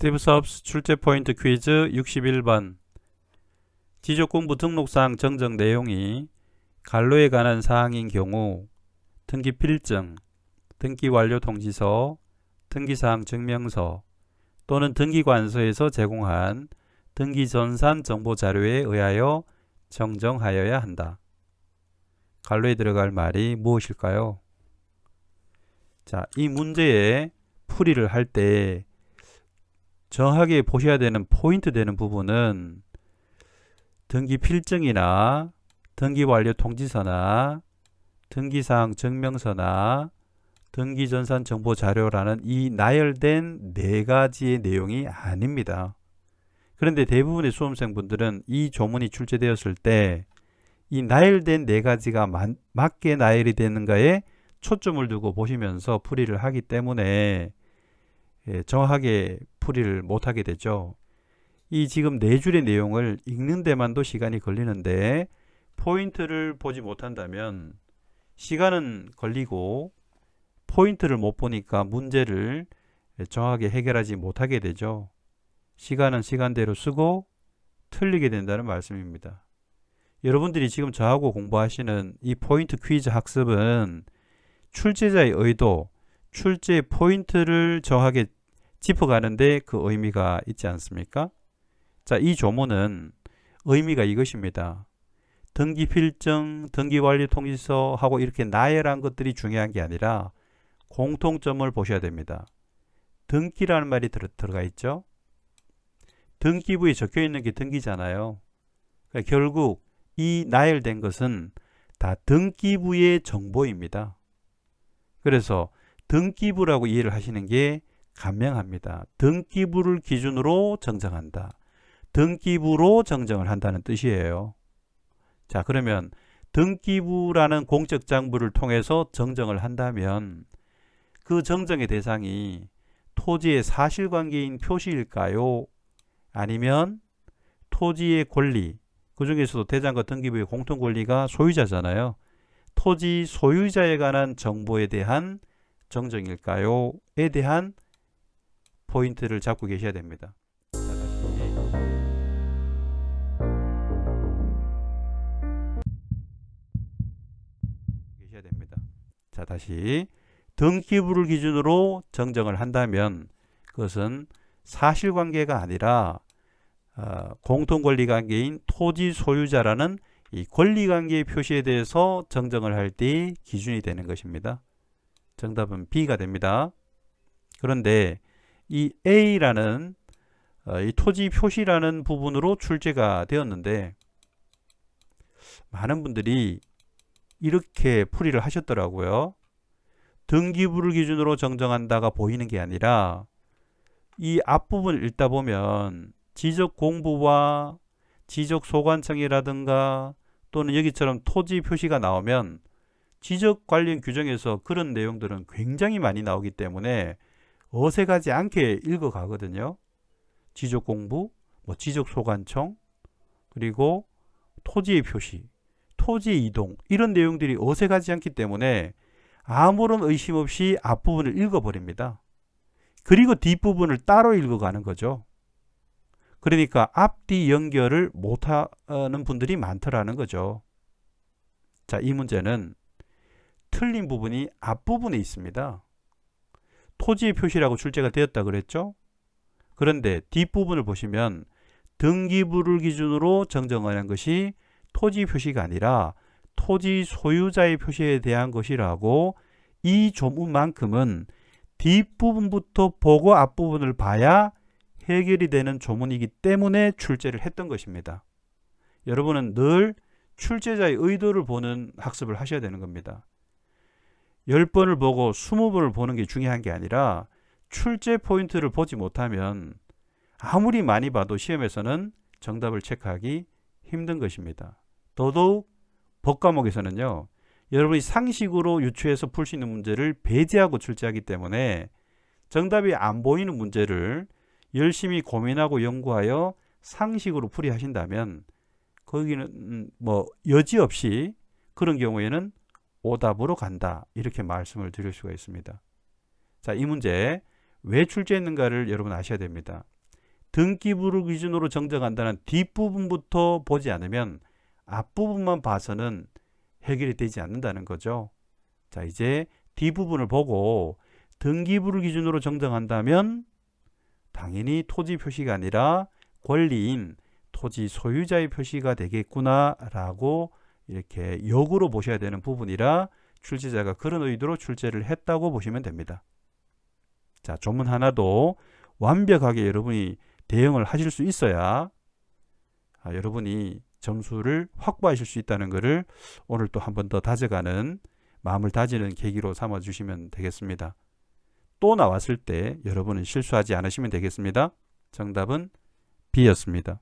스티브 섭스 출제 포인트 퀴즈 61번. 지적공부 등록사항 정정 내용이 간로에 관한 사항인 경우 등기 필증, 등기 완료 통지서, 등기사항 증명서 또는 등기관서에서 제공한 등기 전산 정보 자료에 의하여 정정하여야 한다. 간로에 들어갈 말이 무엇일까요? 자, 이 문제의 풀이를 할 때 정확하게 보셔야 되는 포인트 되는 부분은 등기 필증이나 등기 완료 통지서나 등기사항 증명서나 등기전산 정보 자료라는 이 나열된 네 가지의 내용이 아닙니다. 그런데 대부분의 수험생분들은 이 조문이 출제되었을 때 이 나열된 네 가지가 맞게 나열이 되는가에 초점을 두고 보시면서 풀이를 하기 때문에 정확하게 풀이를 못하게 되죠. 이 지금 네 줄의 내용을 읽는 데만도 시간이 걸리는데 포인트를 보지 못한다면 시간은 걸리고 포인트를 못 보니까 문제를 정확하게 해결하지 못하게 되죠. 시간은 시간대로 쓰고 틀리게 된다는 말씀입니다. 여러분들이 지금 저하고 공부하시는 이 포인트 퀴즈 학습은 출제자의 의도, 출제 포인트를 정확하게 짚어가는데 그 의미가 있지 않습니까? 자, 이 조문은 의미가 이것입니다. 등기 필증, 등기 완료 통지서 하고 이렇게 나열한 것들이 중요한 게 아니라 공통점을 보셔야 됩니다. 등기라는 말이 들어가 있죠. 등기부에 적혀 있는 게 등기잖아요. 그러니까 결국 이 나열된 것은 다 등기부의 정보입니다. 그래서 등기부라고 이해를 하시는 게 간명합니다. 등기부를 기준으로 정정한다. 등기부로 정정을 한다는 뜻이에요. 자, 그러면 등기부라는 공적장부를 통해서 정정을 한다면 그 정정의 대상이 토지의 사실관계인 표시일까요? 아니면 토지의 권리, 그 중에서도 대장과 등기부의 공통권리가 소유자잖아요. 토지 소유자에 관한 정보에 대한 정정일까요? 에 대한 포인트를 잡고 계셔야 됩니다. 자, 계셔야 됩니다. 자, 다시 등기부를 기준으로 정정을 한다면 그것은 사실관계가 아니라 공통권리관계인 토지 소유자라는 이 권리관계의 표시에 대해서 정정을 할 때 기준이 되는 것입니다. 정답은 B가 됩니다. 그런데 이 A라는 이 토지 표시라는 부분으로 출제가 되었는데 많은 분들이 이렇게 풀이를 하셨더라고요. 등기부를 기준으로 정정한다가 보이는 게 아니라 이 앞부분을 읽다 보면 지적공부와 지적소관청이라든가 또는 여기처럼 토지 표시가 나오면 지적 관련 규정에서 그런 내용들은 굉장히 많이 나오기 때문에 어색하지 않게 읽어가거든요. 지적공부, 지적소관청, 그리고 토지의 표시, 토지의 이동 이런 내용들이 어색하지 않기 때문에 아무런 의심 없이 앞부분을 읽어버립니다. 그리고 뒷부분을 따로 읽어가는 거죠. 그러니까 앞뒤 연결을 못하는 분들이 많더라는 거죠. 자, 이 문제는 틀린 부분이 앞부분에 있습니다. 토지의 표시라고 출제가 되었다 그랬죠? 그런데 뒷부분을 보시면 등기부를 기준으로 정정하는 것이 토지 표시가 아니라 토지 소유자의 표시에 대한 것이라고 이 조문만큼은 뒷부분부터 보고 앞부분을 봐야 해결이 되는 조문이기 때문에 출제를 했던 것입니다. 여러분은 늘 출제자의 의도를 보는 학습을 하셔야 되는 겁니다. 10번을 보고 20번을 보는 게 중요한 게 아니라 출제 포인트를 보지 못하면 아무리 많이 봐도 시험에서는 정답을 체크하기 힘든 것입니다. 더더욱 법과목에서는요. 여러분이 상식으로 유추해서 풀 수 있는 문제를 배제하고 출제하기 때문에 정답이 안 보이는 문제를 열심히 고민하고 연구하여 상식으로 풀이하신다면 거기는 여지없이 그런 경우에는 오답으로 간다 이렇게 말씀을 드릴 수가 있습니다. 자, 이 문제 왜 출제했는가를 여러분 아셔야 됩니다. 등기부를 기준으로 정정한다는 뒷부분부터 보지 않으면 앞부분만 봐서는 해결이 되지 않는다는 거죠. 자, 이제 뒷부분을 보고 등기부를 기준으로 정정한다면 당연히 토지 표시가 아니라 권리인 토지 소유자의 표시가 되겠구나 라고 이렇게 역으로 보셔야 되는 부분이라 출제자가 그런 의도로 출제를 했다고 보시면 됩니다. 자, 조문 하나도 완벽하게 여러분이 대응을 하실 수 있어야 여러분이 점수를 확보하실 수 있다는 것을 오늘 또 한 번 더 다져가는 마음을 다지는 계기로 삼아 주시면 되겠습니다. 또 나왔을 때 여러분은 실수하지 않으시면 되겠습니다. 정답은 B였습니다.